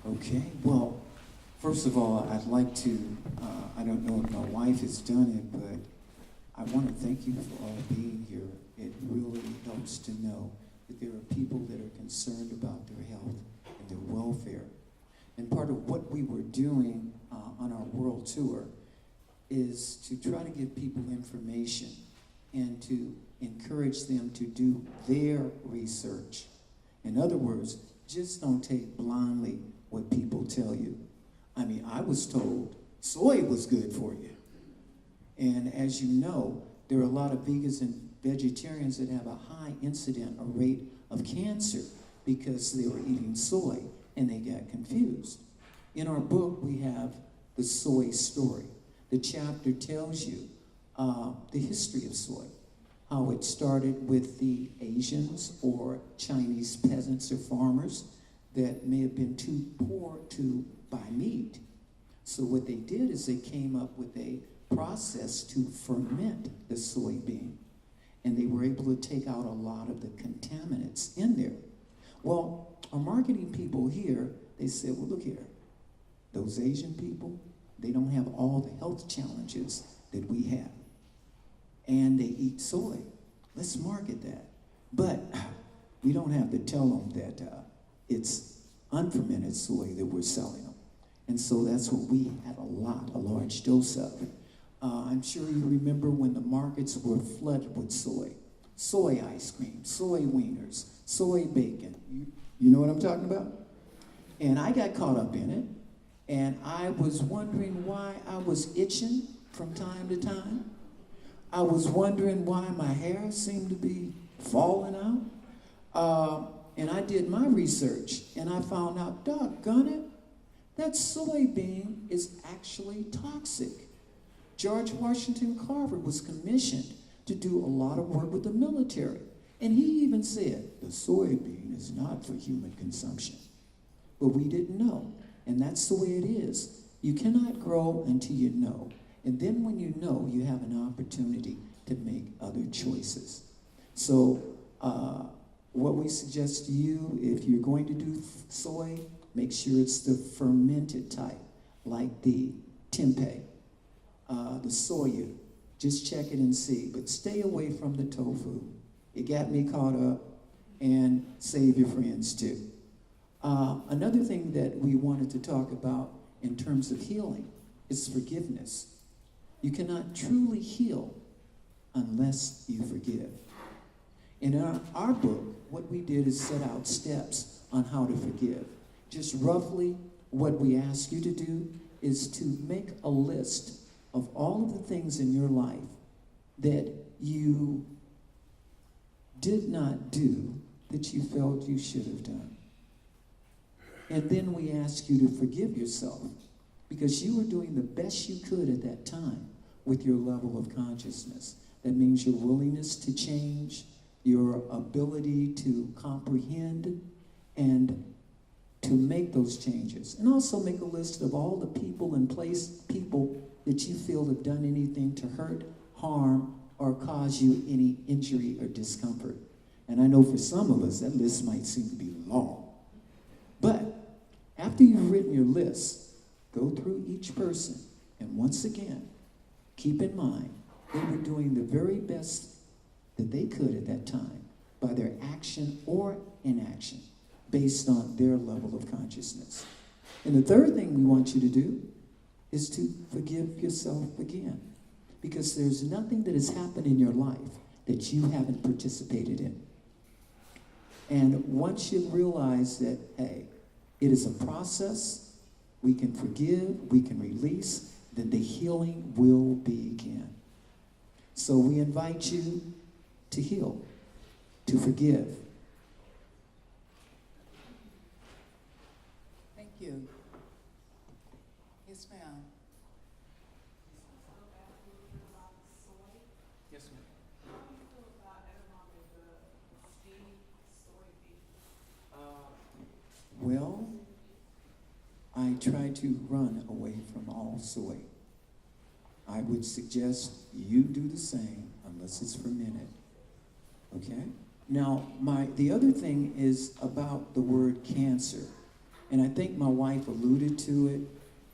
Okay, well, first of all, I'd like to, I don't know if my wife has done it, but I want to thank you for all being here. It really helps to know that there are people that are concerned about their health and their welfare. And part of what we were doing on our world tour is to try to give people information and to encourage them to do their research. In other words, just don't take blindly what people tell you. I mean, I was told soy was good for you. And as you know, there are a lot of vegans and vegetarians that have a high incident or rate of cancer because they were eating soy and they got confused. In our book, we have the soy story. The chapter tells you the history of soy, how it started with the Asians or Chinese peasants or farmers that may have been too poor to buy meat. So what they did is they came up with a process to ferment the soybean, and they were able to take out a lot of the contaminants in there. Well, our marketing people here, they said, well, look here, those Asian people, they don't have all the health challenges that we have, and they eat soy. Let's market that. But we don't have to tell them that it's unfermented soy that we're selling them. And so that's what we had a large dose of. I'm sure you remember when the markets were flooded with soy. Soy ice cream, soy wieners, soy bacon. You know what I'm talking about? And I got caught up in it, and I was wondering why I was itching from time to time. I was wondering why my hair seemed to be falling out. And I did my research, and I found out, doggone it, that soybean is actually toxic. George Washington Carver was commissioned to do a lot of work with the military. And he even said, the soybean is not for human consumption. But we didn't know. And that's the way it is. You cannot grow until you know. And then when you know, you have an opportunity to make other choices. So what we suggest to you, if you're going to do soy, make sure it's the fermented type, like the tempeh, the soya. Just check it and see, but stay away from the tofu. It got me caught up, and save your friends too. Another thing that we wanted to talk about in terms of healing is forgiveness. You cannot truly heal unless you forgive. In our book, what we did is set out steps on how to forgive. Just roughly, what we ask you to do is to make a list of all of the things in your life that you did not do that you felt you should have done. And then we ask you to forgive yourself because you were doing the best you could at that time with your level of consciousness. That means your willingness to change, your ability to comprehend and to make those changes. And also make a list of all the people and people that you feel have done anything to hurt, harm, or cause you any injury or discomfort. And I know for some of us, that list might seem to be long. But after you've written your list, go through each person. And once again, keep in mind, they were doing the very best that they could at that time by their action or inaction based on their level of consciousness. And the third thing we want you to do is to forgive yourself again. Because there's nothing that has happened in your life that you haven't participated in. And once you realize that, hey, it is a process, we can forgive, we can release, then the healing will begin. So we invite you to heal, to forgive. Thank you. Yes, ma'am. Yes, ma'am. Well, I try to run away from all soy. I would suggest you do the same unless it's fermented. Okay? Now, the other thing is about the word cancer. And I think my wife alluded to it,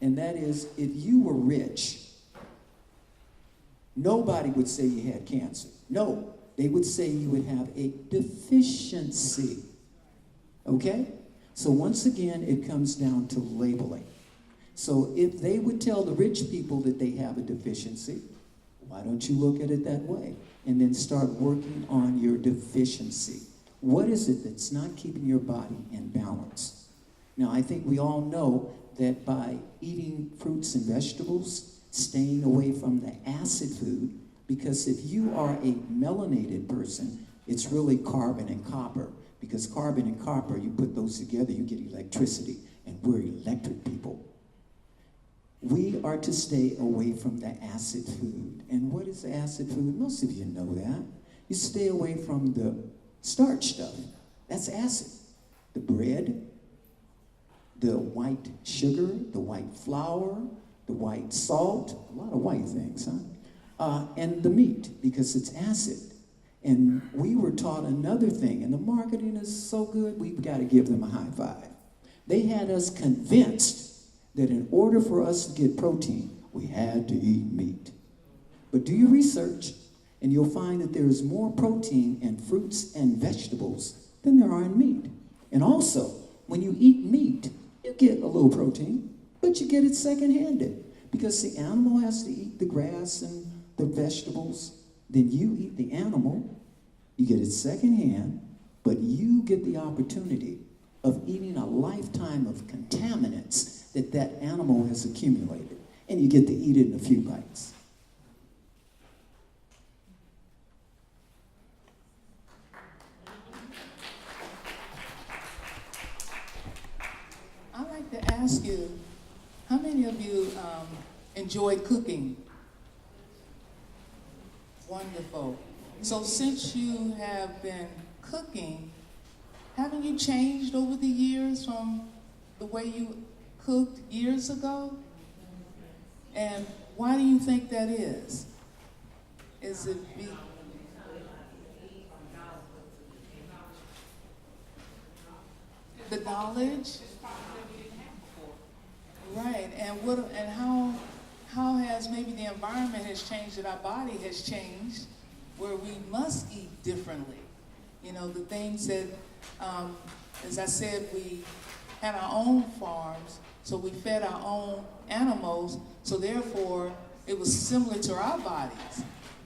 and that is, if you were rich, nobody would say you had cancer. No, they would say you would have a deficiency. Okay? So once again, it comes down to labeling. So if they would tell the rich people that they have a deficiency, why don't you look at it that way? And then start working on your deficiency. What is it that's not keeping your body in balance? Now, I think we all know that by eating fruits and vegetables, staying away from the acid food, because if you are a melanated person, it's really carbon and copper. Because carbon and copper, you put those together, you get electricity. And we're electric people. We are to stay away from the acid food. And what is acid food? Most of you know that. You stay away from the starch stuff. That's acid. The bread, the white sugar, the white flour, the white salt, a lot of white things, huh? And the meat, because it's acid. And we were taught another thing, and the marketing is so good, we've got to give them a high five. They had us convinced that in order for us to get protein, we had to eat meat. But do your research, and you'll find that there is more protein in fruits and vegetables than there are in meat. And also, when you eat meat, you get a little protein, but you get it second-handed. Because the animal has to eat the grass and the vegetables, then you eat the animal, you get it second-hand, but you get the opportunity of eating a lifetime of contaminants that animal has accumulated, and you get to eat it in a few bites. I'd like to ask you, how many of you enjoy cooking? Wonderful. So since you have been cooking, haven't you changed over the years from the way you cooked years ago? And why do you think that is? Is it the knowledge? Right, and how has maybe the environment has changed, that our body has changed, where we must eat differently? You know, the things that, as I said, we had our own farms, so we fed our own animals, so therefore it was similar to our bodies.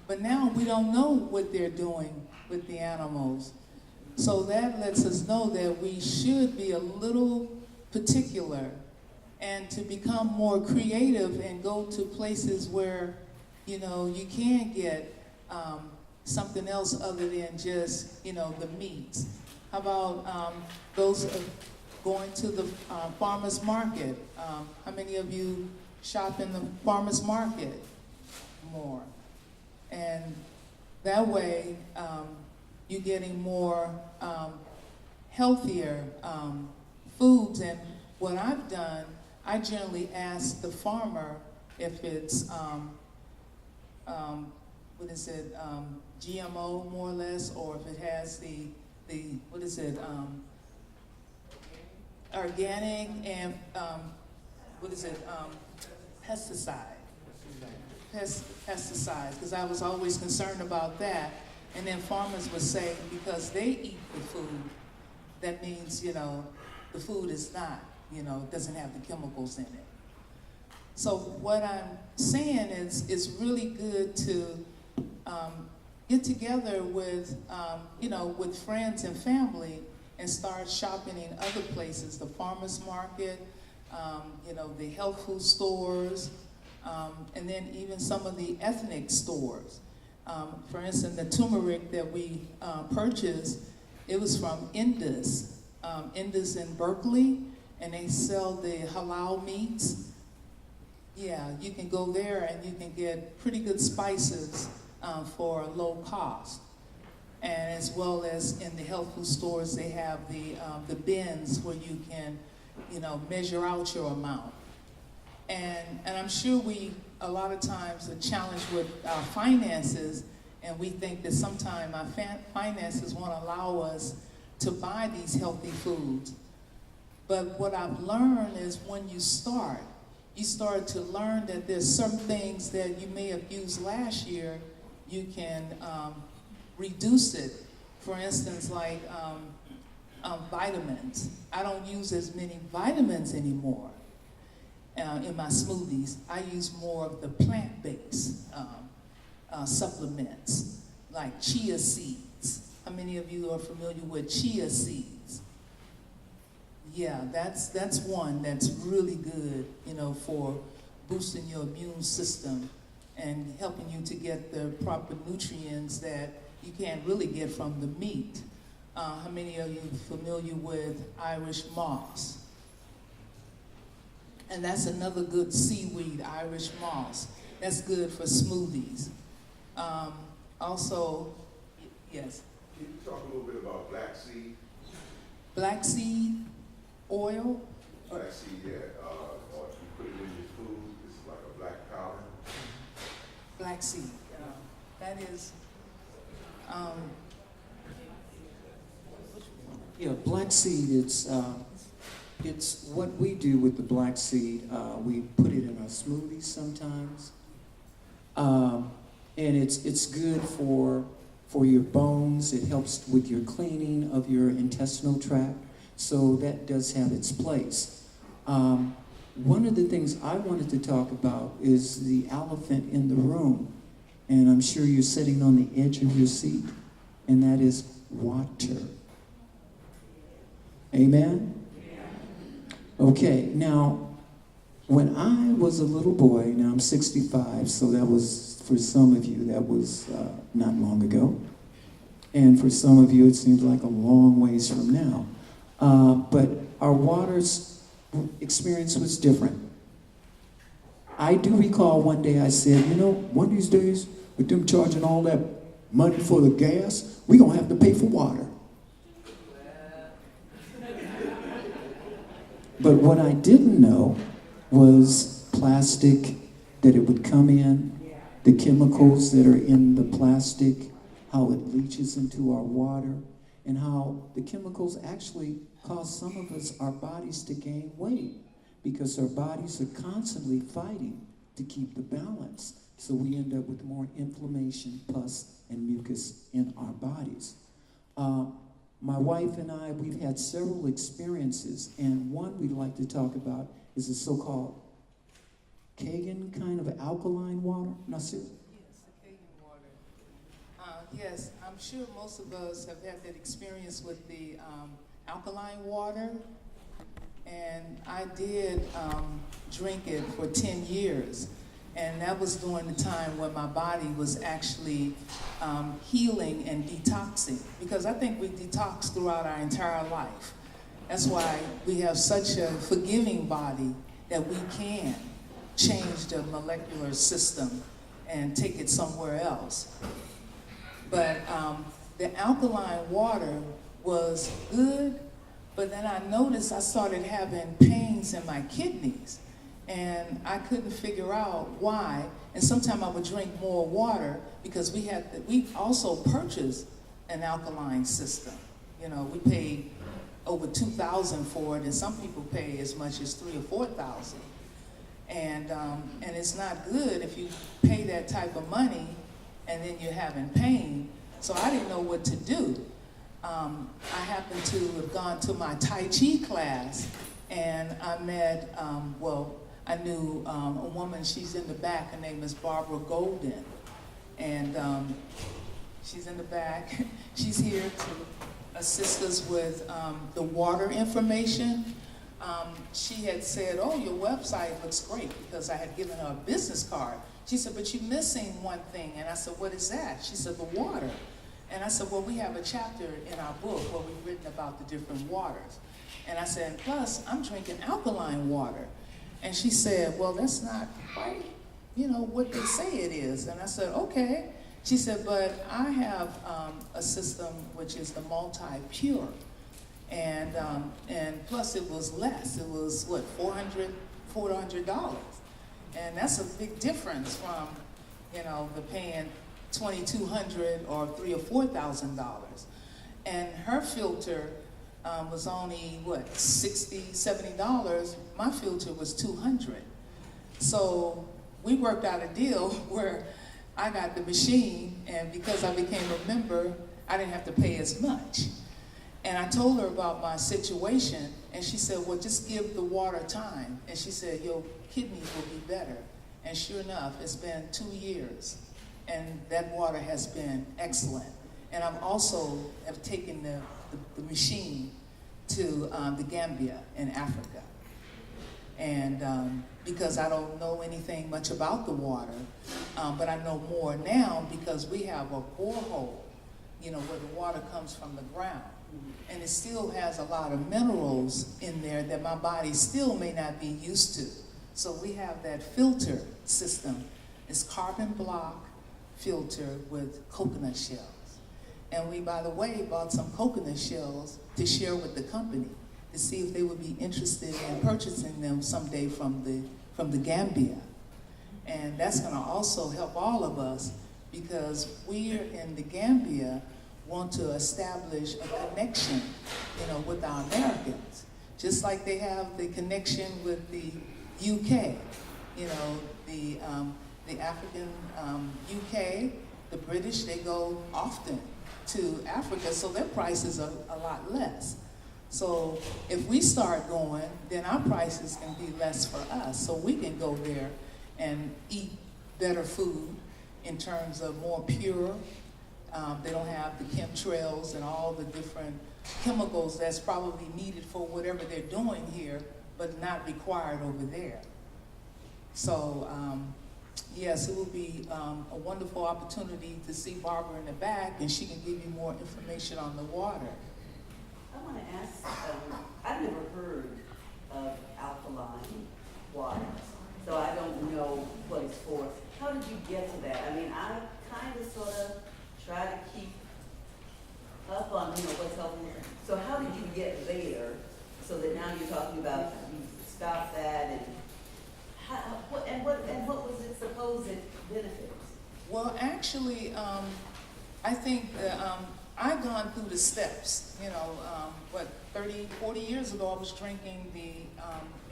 But now we don't know what they're doing with the animals. So that lets us know that we should be a little particular and to become more creative and go to places where, you know, you can get something else other than just, you know, the meats. How about those going to the farmer's market? How many of you shop in the farmer's market more? And that way, you're getting more healthier foods. And what I've done, I generally ask the farmer if it's, what is it, GMO more or less, or if it has the what is it, organic and, what is it, pesticides, because I was always concerned about that. And then farmers would say, because they eat the food, that means, you know, the food is not, you know, doesn't have the chemicals in it. So what I'm saying is, it's really good to get together with, you know, with friends and family and start shopping in other places, the farmer's market, you know, the health food stores, and then even some of the ethnic stores. For instance, the turmeric that we purchased, it was from Indus. Indus in Berkeley, and they sell the halal meats. Yeah, you can go there and you can get pretty good spices for a low cost. And as well as in the health food stores, they have the bins where you can, you know, measure out your amount. And I'm sure we, a lot of times, are challenged with our finances, and we think that sometimes our finances won't allow us to buy these healthy foods. But what I've learned is when you start to learn that there's some things that you may have used last year, you can reduce it. For instance, like vitamins. I don't use as many vitamins anymore in my smoothies. I use more of the plant-based supplements, like chia seeds. How many of you are familiar with chia seeds? Yeah, that's one that's really good, for boosting your immune system and helping you to get the proper nutrients that you can't really get from the meat. How many of you are familiar with Irish moss? And that's another good seaweed, Irish moss. That's good for smoothies. Also, yes? Can you talk a little bit about black seed? Black seed oil? Black seed, yeah. Or if you put it in your food, it's like a black powder. Black seed. That is, Yeah, black seed, it's what we do with the black seed. We put it in our smoothies sometimes. And it's good for your bones. It helps with your cleaning of your intestinal tract. So that does have its place. One of the things I wanted to talk about is the elephant in the room. And I'm sure you're sitting on the edge of your seat, and that is water. Amen? Okay, now, when I was a little boy, now I'm 65, so that was, for some of you, that was not long ago. And for some of you, it seems like a long ways from now. But our water's experience was different. I do recall one day I said, one of these days, with them charging all that money for the gas, we're going to have to pay for water. But what I didn't know was plastic, that it would come in, the chemicals that are in the plastic, how it leaches into our water, and how the chemicals actually cause some of us, our bodies, to gain weight because our bodies are constantly fighting to keep the balance. So we end up with more inflammation, pus, and mucus in our bodies. My wife and I, we've had several experiences, and one we'd like to talk about is the so-called Kangen kind of alkaline water. Nasir? yes, the Kangen water. Yes, I'm sure most of us have had that experience with the alkaline water, and I did drink it for 10 years. And that was during the time when my body was actually healing and detoxing. Because I think we detox throughout our entire life. That's why we have such a forgiving body that we can change the molecular system and take it somewhere else. But the alkaline water was good, but then I noticed I started having pains in my kidneys. And I couldn't figure out why. And sometimes I would drink more water because we also purchased an alkaline system. We paid over $2,000 for it, and some people pay as much as $3,000 or $4,000. And it's not good if you pay that type of money and then you're having pain. So I didn't know what to do. I happened to have gone to my Tai Chi class, and I met, I knew a woman, she's in the back, her name is Barbara Golden. And she's in the back. She's here to assist us with the water information. She had said, oh, your website looks great, because I had given her a business card. She said, but you're missing one thing. And I said, what is that? She said, the water. And I said, well, we have a chapter in our book where we've written about the different waters. And I said, plus, I'm drinking alkaline water. And she said, well, that's not quite, what they say it is. And I said, okay. She said, but I have a system which is the multi-pure. And plus it was less. It was, $400. And that's a big difference from, the paying $2,200 or $3,000 or $4,000. And her filter was only, what, $60, $70, my filter was $200. So we worked out a deal where I got the machine, and because I became a member, I didn't have to pay as much. And I told her about my situation, and she said, well, just give the water time. And she said, your kidneys will be better. And sure enough, it's been 2 years, and that water has been excellent. And I've also have taken the machine to the Gambia in Africa. And because I don't know anything much about the water, but I know more now because we have a borehole, you know, where the water comes from the ground. And it still has a lot of minerals in there that my body still may not be used to. So we have that filter system. It's carbon block filter with coconut shells. And we, by the way, bought some coconut shells to share with the company to see if they would be interested in purchasing them someday from the Gambia. And that's gonna also help all of us because we're in the Gambia want to establish a connection, you know, with our Americans. Just like they have the connection with the UK, you know, the African UK, the British, they go often to Africa, so their prices are a lot less. So if we start going, then our prices can be less for us. So we can go there and eat better food in terms of more pure. They don't have the chemtrails and all the different chemicals that's probably needed for whatever they're doing here, but not required over there. So yes, it will be a wonderful opportunity to see Barbara in the back, and she can give you more information on the water. I want to ask, I've never heard of alkaline water, so I don't know what it's for. How did you get to that? I mean, I kind of sort of try to keep up on, you know, what's helping. So how did you get there so that now you're talking about you stop that and what was its supposed benefits? Well, actually, I think that I've gone through the steps. You know, 30, 40 years ago, I was drinking the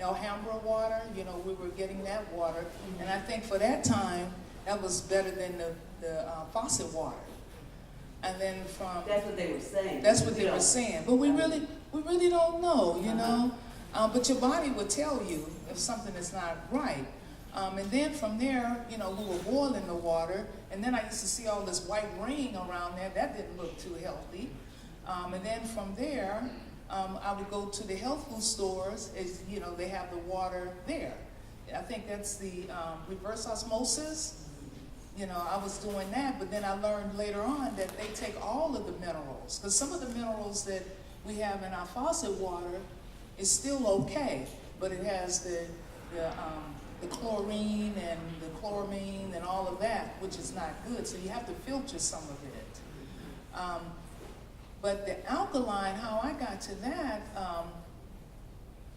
Alhambra water. You know, we were getting that water. And I think for that time, that was better than the faucet water. And then from... That's what they were saying. That's what they were saying. But we really don't know, you know. But your body will tell you if something is not right. And then from there, you know, we were boiling the water, and then I used to see all this white ring around there. That didn't look too healthy. And then from there, I would go to the health food stores. As you know, they have the water there. I think that's the reverse osmosis. You know, I was doing that, but then I learned later on that they take all of the minerals, because some of the minerals that we have in our faucet water is still okay, but it has the chlorine and the chloramine and all of that, which is not good. So you have to filter some of it. But the alkaline, how I got to that,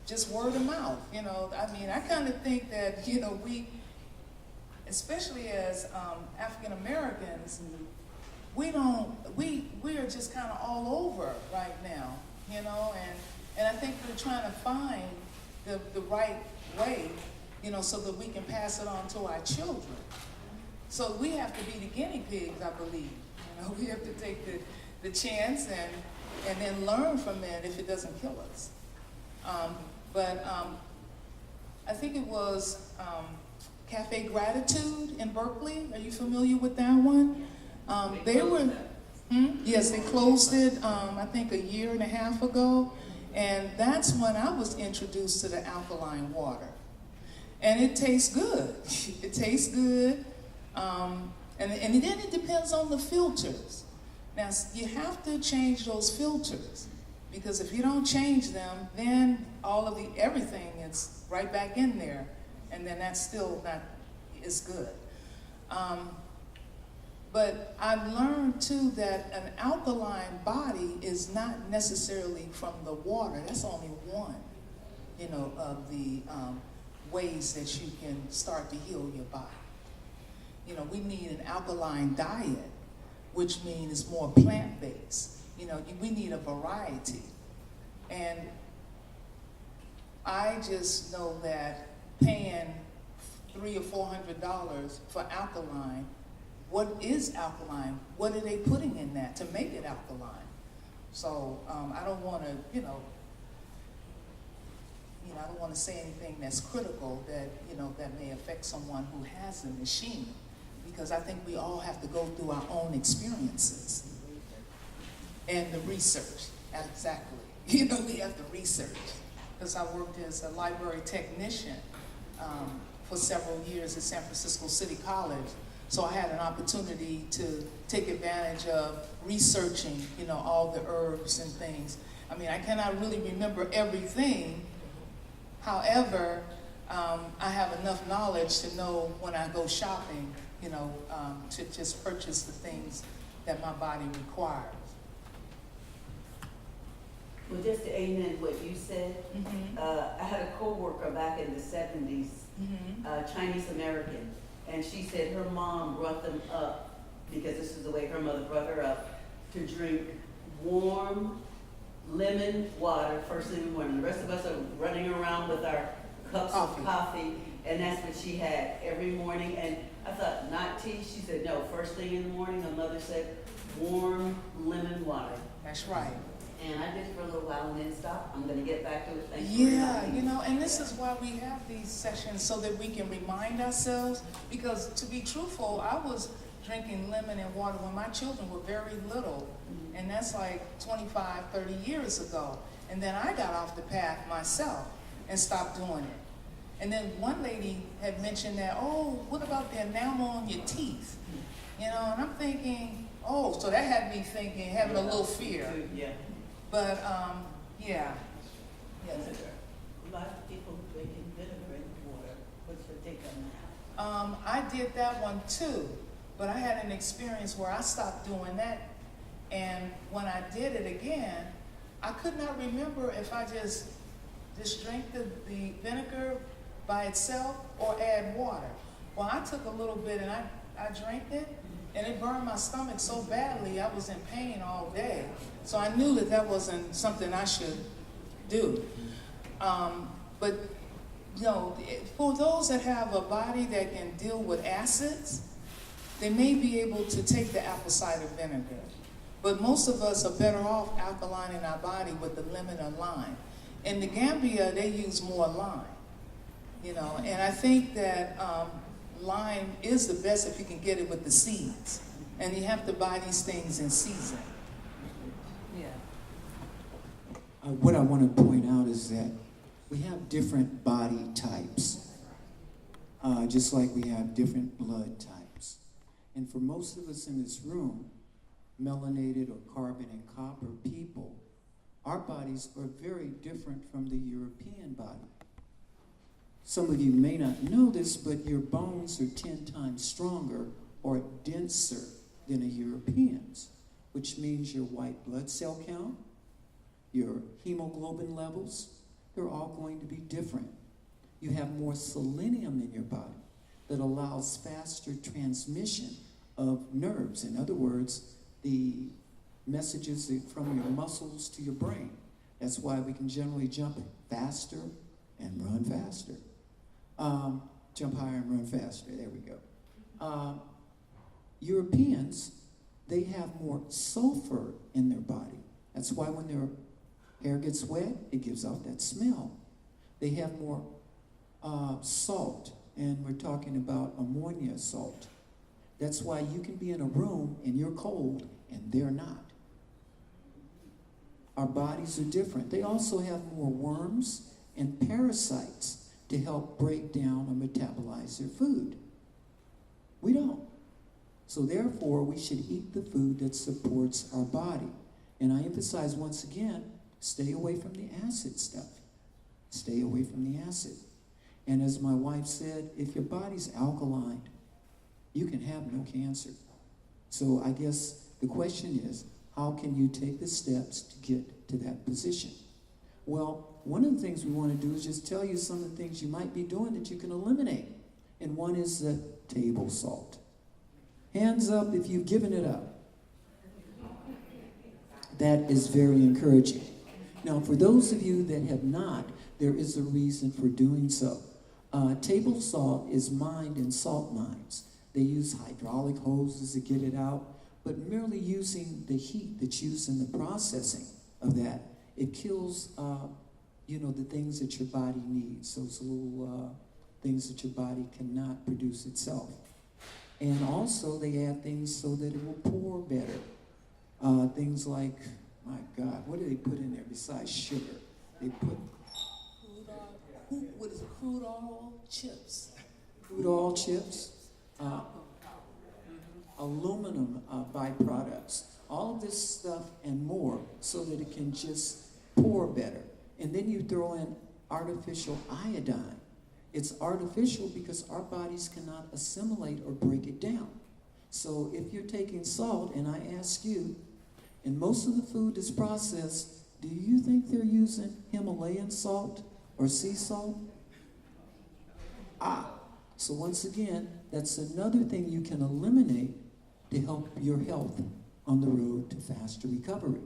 just word of mouth. You know, I mean, I kind of think that, you know, we, especially as African Americans, we are just kind of all over right now, you know, and I think we're trying to find the right way, you know, so that we can pass it on to our children. So we have to be the guinea pigs, I believe. You know, we have to take the chance and then learn from it if it doesn't kill us. I think it was Cafe Gratitude in Berkeley. Are you familiar with that one? They were, yes, they closed it, I think a year and a half ago. And that's when I was introduced to the alkaline water. And it tastes good. It tastes good. And then it depends on the filters. Now, you have to change those filters, because if you don't change them, then all of everything is right back in there. And then that's still not as good. But I've learned too that an alkaline body is not necessarily from the water. That's only one, you know, of the ways that you can start to heal your body. You know, we need an alkaline diet, which means more plant-based. You know, we need a variety. And I just know that paying $300 or $400 for alkaline, what is alkaline? What are they putting in that to make it alkaline? So I don't want to, I don't want to say anything that's critical that, that may affect someone who has the machine, because I think we all have to go through our own experiences and the research. Exactly. We have to research. Because I worked as a library technician for several years at San Francisco City College. So I had an opportunity to take advantage of researching, all the herbs and things. I mean, I cannot really remember everything. However, I have enough knowledge to know when I go shopping, to just purchase the things that my body requires. Well, just to amen what you said, I had a coworker back in the 70s, Chinese American, and she said her mom brought them up, because this is the way her mother brought her up, to drink warm lemon water first thing in the morning. The rest of us are running around with our cups of coffee, and that's what she had every morning. And I thought, not tea? She said, no, first thing in the morning, her mother said, warm lemon water. That's right. And I did for a little while and then stopped. I'm going to get back to it. Thank you. Yeah, and this is why we have these sessions, so that we can remind ourselves. Because to be truthful, I was drinking lemon and water when my children were very little. And that's like 25, 30 years ago. And then I got off the path myself and stopped doing it. And then one lady had mentioned that, oh, what about the enamel on your teeth? And I'm thinking, oh, so that had me thinking, having a little fear. Yeah. But, yeah. Yes. A lot of people drinking vinegar in water. What's your take on that? I did that one too, but I had an experience where I stopped doing that, and when I did it again, I could not remember if I just drank the vinegar by itself or add water. Well, I took a little bit and I drank it, and it burned my stomach so badly I was in pain all day. So I knew that wasn't something I should do. But for those that have a body that can deal with acids, they may be able to take the apple cider vinegar. But most of us are better off alkaline in our body with the lemon or lime. In the Gambia, they use more lime, and I think that lime is the best if you can get it with the seeds. And you have to buy these things in season. Yeah. What I want to point out is that we have different body types, just like we have different blood types. And for most of us in this room, melanated or carbon and copper people, our bodies are very different from the European body. Some of you may not know this, but your bones are 10 times stronger or denser than a European's, which means your white blood cell count, your hemoglobin levels, they're all going to be different. You have more selenium in your body that allows faster transmission of nerves. In other words, the messages from your muscles to your brain. That's why we can generally jump faster and run faster. Jump higher and run faster. There we go. Europeans, they have more sulfur in their body. That's why when their hair gets wet, it gives off that smell. They have more salt, and we're talking about ammonia salt. That's why you can be in a room and you're cold and they're not. Our bodies are different. They also have more worms and parasites to help break down or metabolize their food. We don't. So therefore, we should eat the food that supports our body. And I emphasize once again, stay away from the acid stuff. Stay away from the acid. And as my wife said, if your body's alkaline, you can have no cancer. So I guess the question is, how can you take the steps to get to that position? Well, one of the things we want to do is just tell you some of the things you might be doing that you can eliminate. And one is the table salt. Hands up if you've given it up. That is very encouraging. Now, for those of you that have not, there is a reason for doing so. Table salt is mined in salt mines. They use hydraulic hoses to get it out, but merely using the heat that's used in the processing of that, it kills, the things that your body needs, those little things that your body cannot produce itself. And also, they add things so that it will pour better. Things like, my God, what do they put in there besides sugar? They put what is it, crude oil chips. Crude oil chips, aluminum byproducts, all of this stuff and more so that it can just pour better. And then you throw in artificial iodine. It's artificial because our bodies cannot assimilate or break it down. So if you're taking salt, and I ask you, in most of the food that's processed, do you think they're using Himalayan salt or sea salt? So once again, that's another thing you can eliminate to help your health on the road to faster recovery.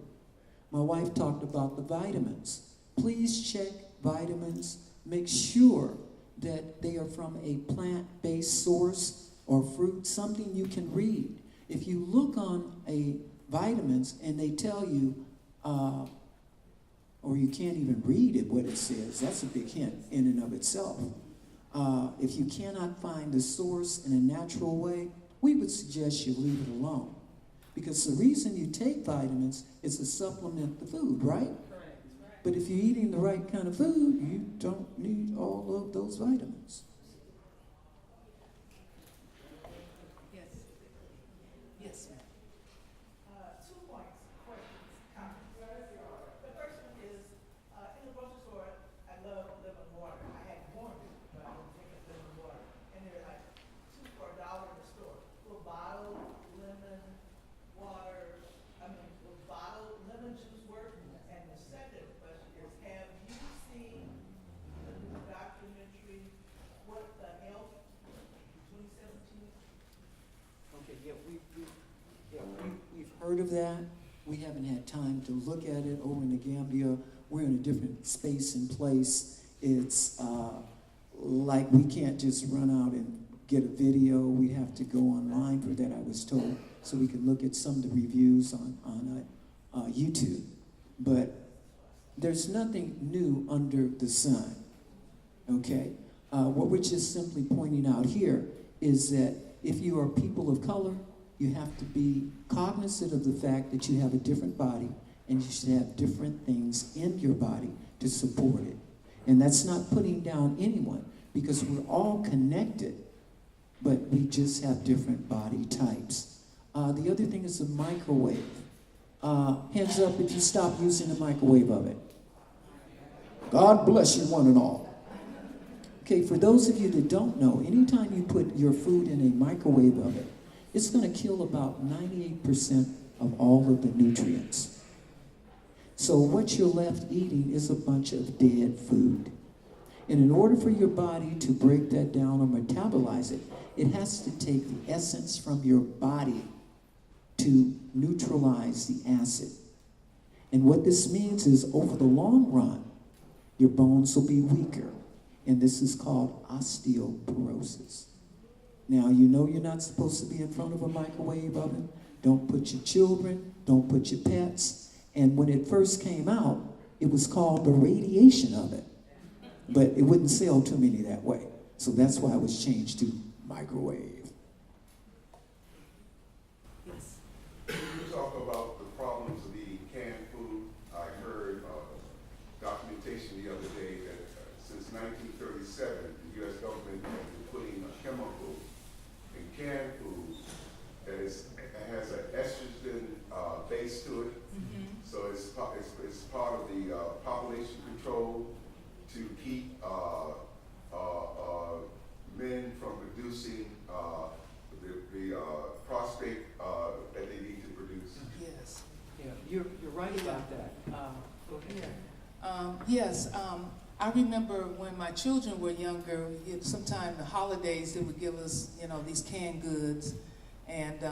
My wife talked about the vitamins. Please check vitamins. Make sure that they are from a plant-based source or fruit, something you can read. If you look on a vitamins and they tell you, or you can't even read it, what it says, that's a big hint in and of itself. If you cannot find the source in a natural way, we would suggest you leave it alone. Because the reason you take vitamins is to supplement the food, right? But if you're eating the right kind of food, you don't need all of those vitamins. Yes. Yes, ma'am. 2 points, questions, comments. The first one is, in the grocery store, I love lemon water. I had warmed it, but I don't drink lemon water. And they're like $2 for $1 in the store. Little bottle, lemon water, bottle lemon juice work. And the second question is, have you seen the new documentary, What the Health, 2017? Okay, we've heard of that. We haven't had time to look at it over in the Gambia. We're in a different space and place. It's like we can't just run out and get a video. We have to go online for that, I was told, so we can look at some of the reviews on YouTube. But there's nothing new under the sun, okay? What we're just simply pointing out here is that if you are people of color, you have to be cognizant of the fact that you have a different body and you should have different things in your body to support it. And that's not putting down anyone because we're all connected, but we just have different body types. The other thing is the microwave. Hands up if you stop using the microwave of it. God bless you one and all. Okay, for those of you that don't know, anytime you put your food in a microwave oven, it's going to kill about 98% of all of the nutrients. So what you're left eating is a bunch of dead food. And in order for your body to break that down or metabolize it, it has to take the essence from your body to neutralize the acid. And what this means is over the long run, your bones will be weaker. And this is called osteoporosis. Now, you know you're not supposed to be in front of a microwave oven. Don't put your children, don't put your pets. And when it first came out, it was called the radiation oven. But it wouldn't sell too many that way. So that's why it was changed to microwave. Yes. You talk about the problems of eating canned food. I heard documentation the other day that since 1937, the U.S. government has been putting a chemical in canned food that has an estrogen base to it. Mm-hmm. So it's part of the population control to keep men from producing the prostate that they need to produce. Yes. Yeah, you're right about that. Go ahead. Yes. I remember when my children were younger, sometime the holidays, they would give us, these canned goods. And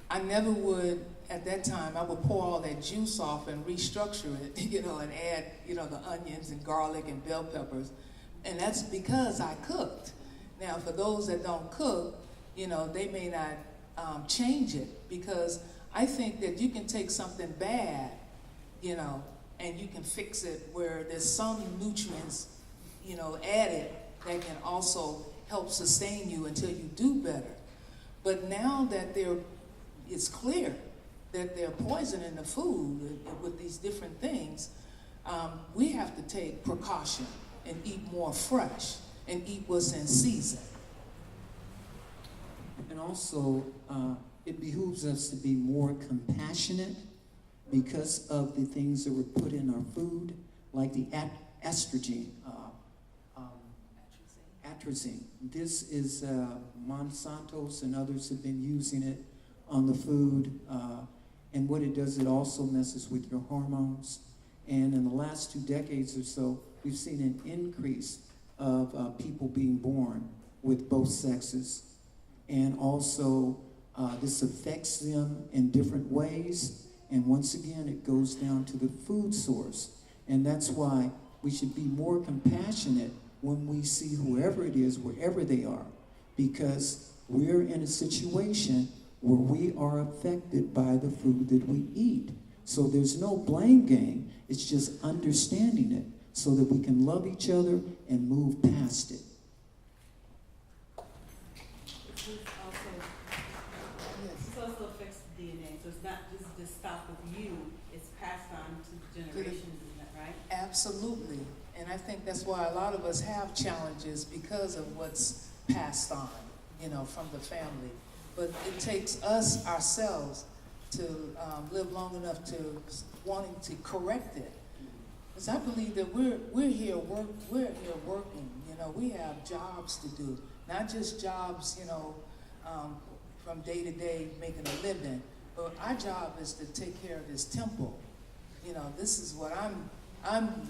I never would at that time, I would pour all that juice off and restructure it, and add, the onions and garlic and bell peppers. And that's because I cooked. Now, for those that don't cook, they may not change it, because I think that you can take something bad, and you can fix it where there's some nutrients, added that can also help sustain you until you do better. But now that it's clear that they're poisoning the food with these different things, we have to take precaution and eat more fresh and eat what's in season. And also, it behooves us to be more compassionate because of the things that were put in our food, like the estrogen, atrazine. This is Monsanto's and others have been using it on the food, and what it does, it also messes with your hormones. And in the last 2 decades or so, we've seen an increase of people being born with both sexes, and also this affects them in different ways. And once again, it goes down to the food source, and that's why we should be more compassionate when we see whoever it is, wherever they are, because we're in a situation where we are affected by the food that we eat. So there's no blame game. It's just understanding it so that we can love each other and move past it. This also affects DNA, so it's not just stop with you, it's passed on to generations, isn't that right? Absolutely. And I think that's why a lot of us have challenges, because of what's passed on, from the family. But it takes us ourselves to live long enough to wanting to correct it. Because I believe that we're here working. We have jobs to do, not just jobs, from day to day making a living. But our job is to take care of this temple. This is what I'm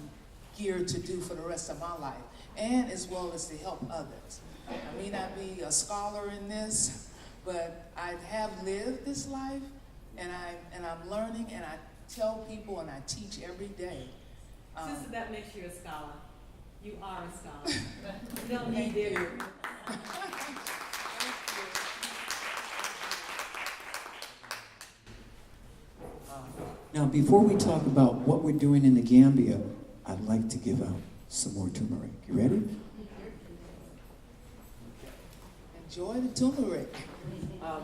geared to do for the rest of my life, and as well as to help others. I may not be a scholar in this, but I have lived this life, and I'm learning, and I tell people and I teach every day. Sister, that makes you a scholar. You are a scholar. You don't need it. Now, before we talk about what we're doing in the Gambia, I'd like to give out some more turmeric. You ready? Enjoy the turmeric.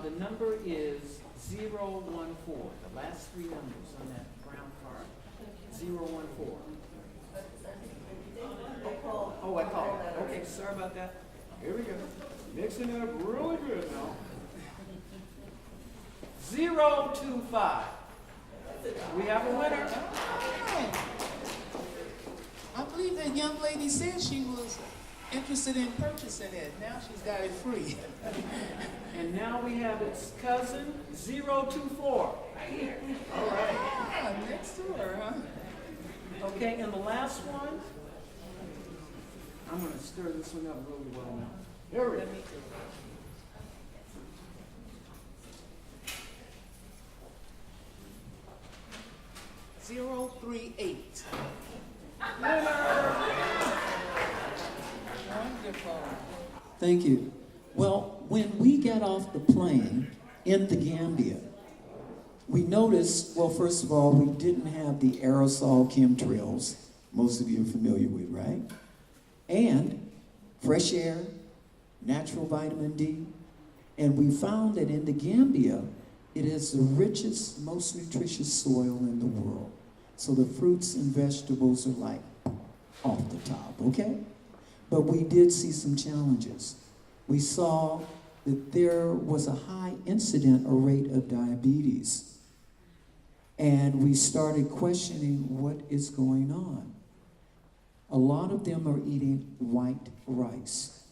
The number is 014, the last 3 numbers on that brown card. 014. Oh, I called. Okay, sorry about that. Here we go. Mixing it up really good now. 025. We have a winner. I believe that young lady said she was interested in purchasing it. Now she's got it free. And now we have its cousin, 024. Right here. All right. Ah, next to her, huh? Okay, and the last one, I'm going to stir this one up really well now. Here we go. 038. Wonderful. Thank you. Well, when we got off the plane in the Gambia, we noticed, well, first of all, we didn't have the aerosol chemtrails most of you are familiar with, right? And fresh air, natural vitamin D. And we found that in the Gambia, it is the richest, most nutritious soil in the world. So the fruits and vegetables are like off the top, okay? But we did see some challenges. We saw that there was a high incident or rate of diabetes. And we started questioning what is going on. A lot of them are eating white rice,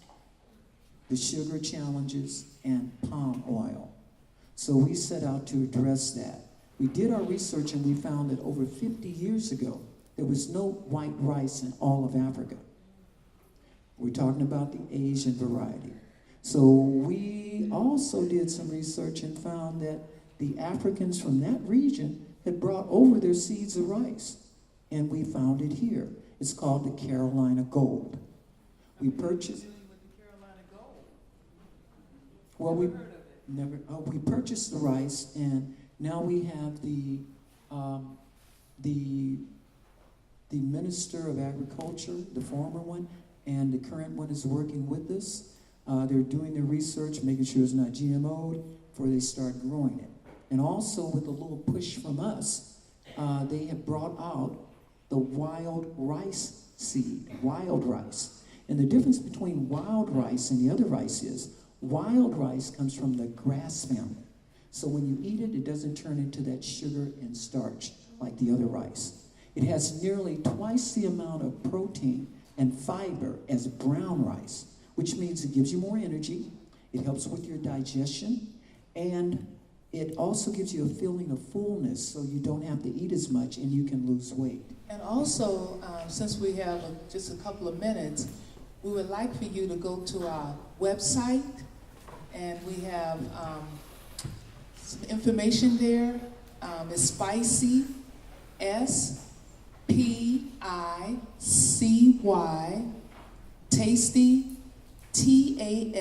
the sugar challenges, and palm oil. So we set out to address that. We did our research and we found that over 50 years ago, there was no white rice in all of Africa. We're talking about the Asian variety. So we also did some research and found that the Africans from that region had brought over their seeds of rice, and we found it here. It's called the Carolina Gold. We purchased. Dealing with the Carolina Gold. Well, Never heard of it. we purchased the rice, and now we have the Minister of Agriculture, the former one, and the current one is working with us. They're doing their research, making sure it's not GMO'd before they start growing it. And also with a little push from us, they have brought out the wild rice seed, wild rice. And the difference between wild rice and the other rice is, wild rice comes from the grass family. So when you eat it, it doesn't turn into that sugar and starch like the other rice. It has nearly twice the amount of protein and fiber as brown rice, which means it gives you more energy, it helps with your digestion, and it also gives you a feeling of fullness so you don't have to eat as much and you can lose weight. And also, since we have just a couple of minutes, we would like for you to go to our website, and we have some information there. It's Spicy, S-P-I-C-Y, Tasty, T-A-S-T-Y,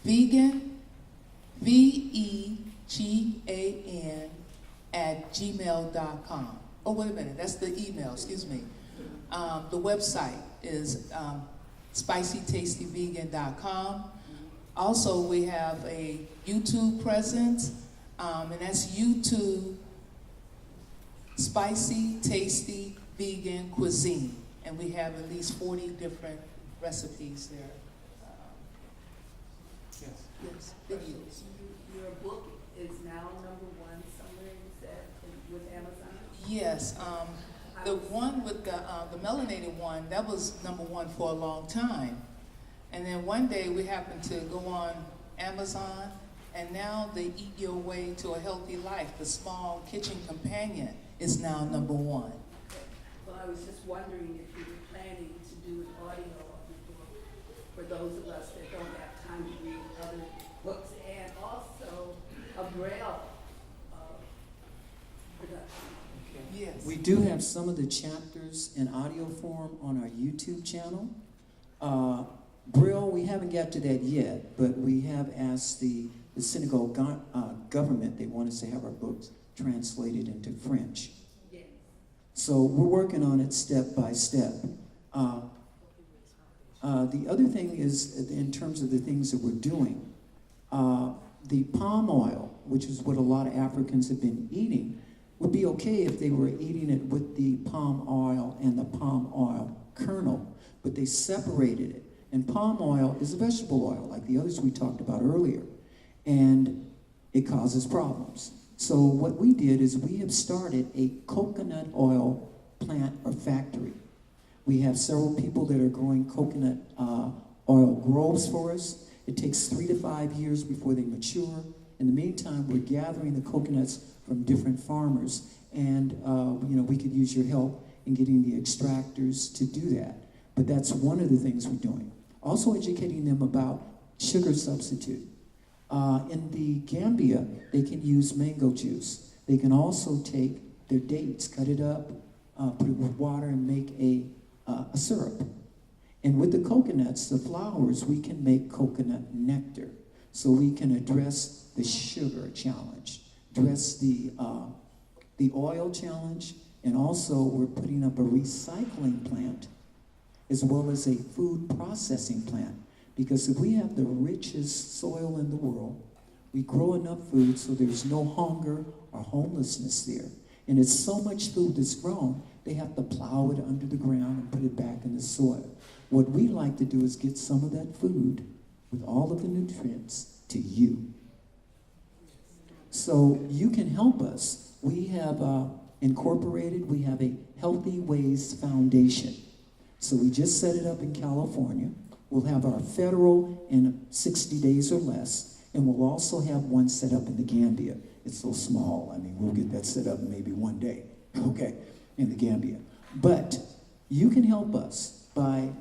Vegan, V-E-G-A-N, @gmail.com. Oh, wait a minute, that's the email, excuse me. The website is spicytastyvegan.com. Also, we have a YouTube presence, and that's YouTube Spicy Tasty Vegan Cuisine. And we have at least 40 different recipes there. Yes. Yes, videos. Your book is now #1 somewhere, you said, with Amazon? Yes, the one with the melanated one, that was #1 for a long time. And then one day we happened to go on Amazon, and now the Eat Your Way to a Healthy Life, the small kitchen companion, is now #1. Okay. Well, I was just wondering if you were planning to do an audio of the book for those of us that don't have time to read other books, and also a Braille production. Yes. We do have some of the chapters in audio form on our YouTube channel. Braille, we haven't got to that yet, but we have asked the Senegal government, they want us to have our books translated into French. Yes. So we're working on it step by step. The other thing is, in terms of the things that we're doing, the palm oil, which is what a lot of Africans have been eating, would be okay if they were eating it with the palm oil and the palm oil kernel, but they separated it. And palm oil is a vegetable oil, like the others we talked about earlier, and it causes problems. So what we did is we have started a coconut oil plant or factory. We have several people that are growing coconut oil groves for us. It takes 3 to 5 years before they mature. In the meantime, we're gathering the coconuts from different farmers, and we could use your help in getting the extractors to do that. But that's one of the things we're doing. Also educating them about sugar substitute. In the Gambia, they can use mango juice. They can also take their dates, cut it up, put it with water, and make a syrup. And with the coconuts, the flowers, we can make coconut nectar. So we can address the sugar challenge, address the oil challenge, and also we're putting up a recycling plant as well as a food processing plant. Because if we have the richest soil in the world, we grow enough food so there's no hunger or homelessness there. And it's so much food that's grown, they have to plow it under the ground and put it back in the soil. What we like to do is get some of that food with all of the nutrients to you. So you can help us. We have incorporated, we have a Healthy Ways Foundation. So we just set it up in California. We'll have our federal in 60 days or less, and we'll also have one set up in the Gambia. It's so small, I mean, we'll get that set up maybe one day, okay, in the Gambia. But you can help us by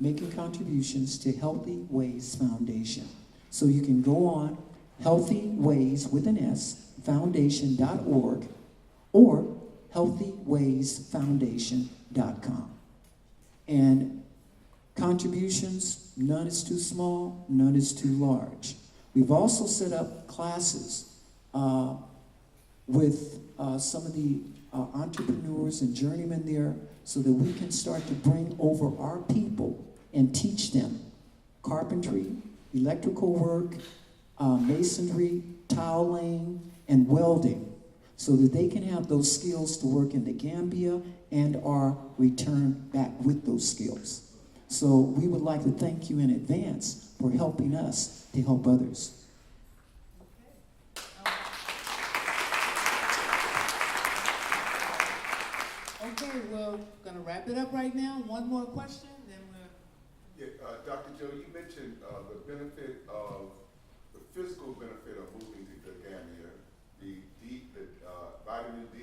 making contributions to Healthy Ways Foundation. So you can go on healthyways with an S, foundation.org, or healthywaysfoundation.com. And contributions, none is too small, none is too large. We've also set up classes with some of the entrepreneurs and journeymen there so that we can start to bring over our people and teach them carpentry, electrical work, masonry, tile laying, and welding, so that they can have those skills to work in the Gambia and are returned back with those skills. So we would like to thank you in advance for helping us to help others. Okay, we're gonna wrap it up right now. One more question, then we're. Yeah, Dr. Joe, you mentioned the benefit of, the physical benefit of moving to the Gambia, the vitamin D,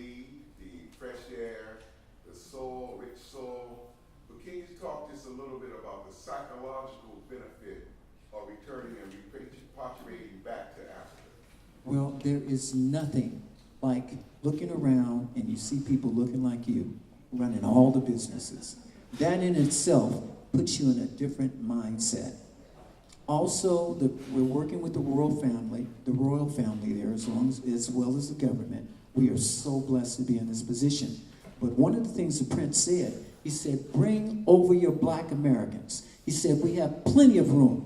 the fresh air, the soil, rich soil. But can you talk just a little bit about the psychological benefit of returning and repatriating back to Africa? Well, there is nothing like looking around and you see people looking like you running all the businesses. That in itself puts you in a different mindset. Also, we're working with the royal family there, as well as the government. We are so blessed to be in this position. But one of the things the prince said, he said, bring over your black Americans. He said, we have plenty of room.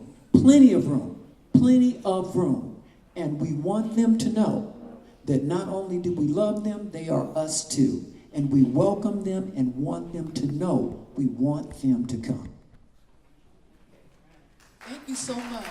And we want them to know that not only do we love them, they are us too. And we welcome them and want them to know we want them to come. Thank you so much.